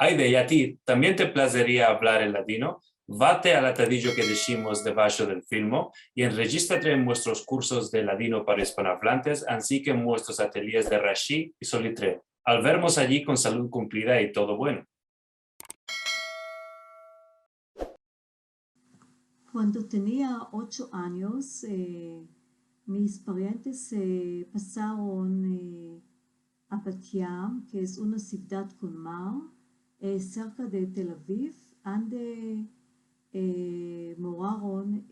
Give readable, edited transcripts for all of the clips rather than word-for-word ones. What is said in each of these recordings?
Aide, ¿y a ti también te placería hablar el ladino? Vate al atadillo que decimos debajo del filmo y enregístrate en nuestros cursos de ladino para hispanohablantes, así que en nuestros ateliers de Rashi y Solitre. Al vernos allí con salud cumplida y todo bueno. Cuando tenía 8 años, mis parientes pasaron a Bat Yam, que es una ciudad con mar, cerca de Tel Aviv, donde moraron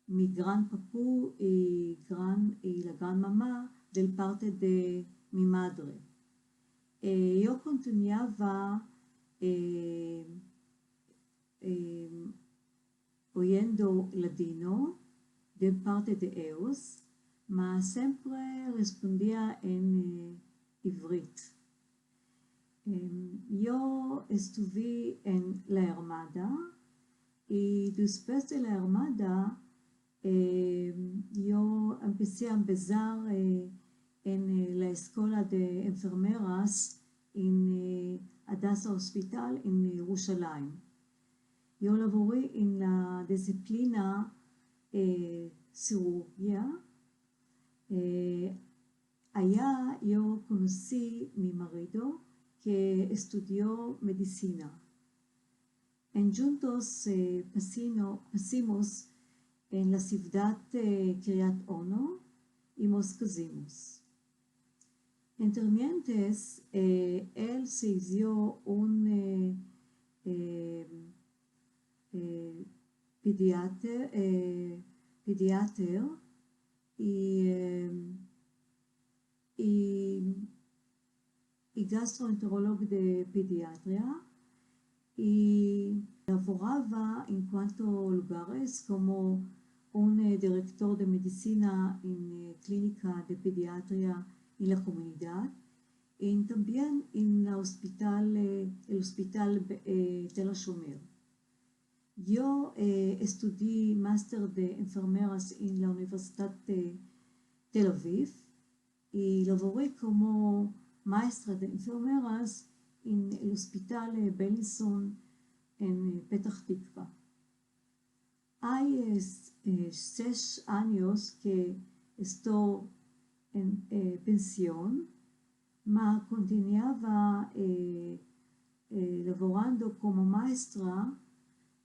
mi gran papú y la gran mamá del parte de mi madre. Yo continuaba oyendo ladino de parte de ellos, mas siempre respondía en עברית. Yo estuve en la Armada y después de la Armada yo empecé a empezar en la escuela de enfermeras en Hadassah Hospital en ירושלים. Yo laboré en la disciplina cirugía. Allá yo conocí a mi marido que estudió medicina. En juntos pasimos en la ciudad de Kiryat Ono y nos casamos. Entre mientras, él se hizo un pediatra y gastroenterólogo de pediatría y laboraba en cuanto lugares como un director de medicina en clínica de pediatría en la comunidad y también en el hospital Tel Shomer. Yo estudié máster de enfermeras en la Universidad de Tel Aviv y laboré como maestra de enfermeras en el hospital Bellinson en Petah Tikva. Hay 6 años que estoy en pensión, ma continuaba laborando como maestra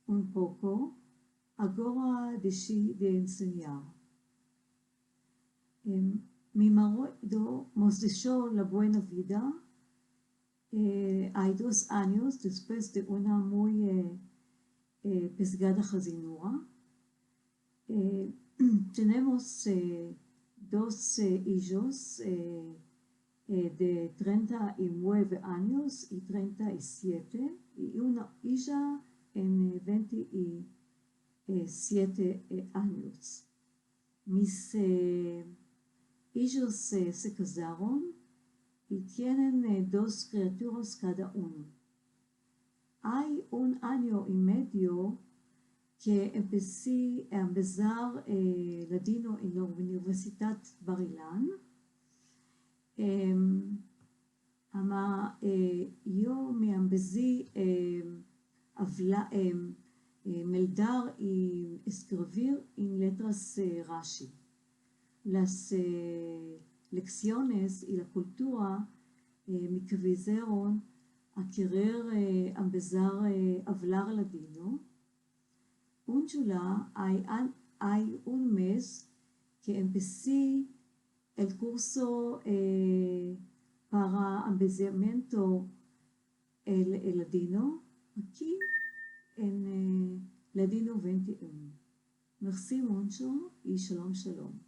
un poco, ahora decidí de enseñar. Mi marido nos dejó la buena vida. Hay 2 años después de una muy pesada jazinura. Tenemos 2 hijos de 39 años y 37 y una hija en 27 años. Mis hijos se casaron y tienen 2 criaturas cada uno. Hay 1 año y medio que empecé a empezar ladino en la Universidad Bar Ilan. Yo me empecé meldar y escribir en letras Rashi. Las lecciones y la cultura me convencieron a querer empezar a hablar ladino. En julio hay un mes que empecé el curso para empezamiento el ladino aquí en Ladino 21. Merci mucho y shalom shalom.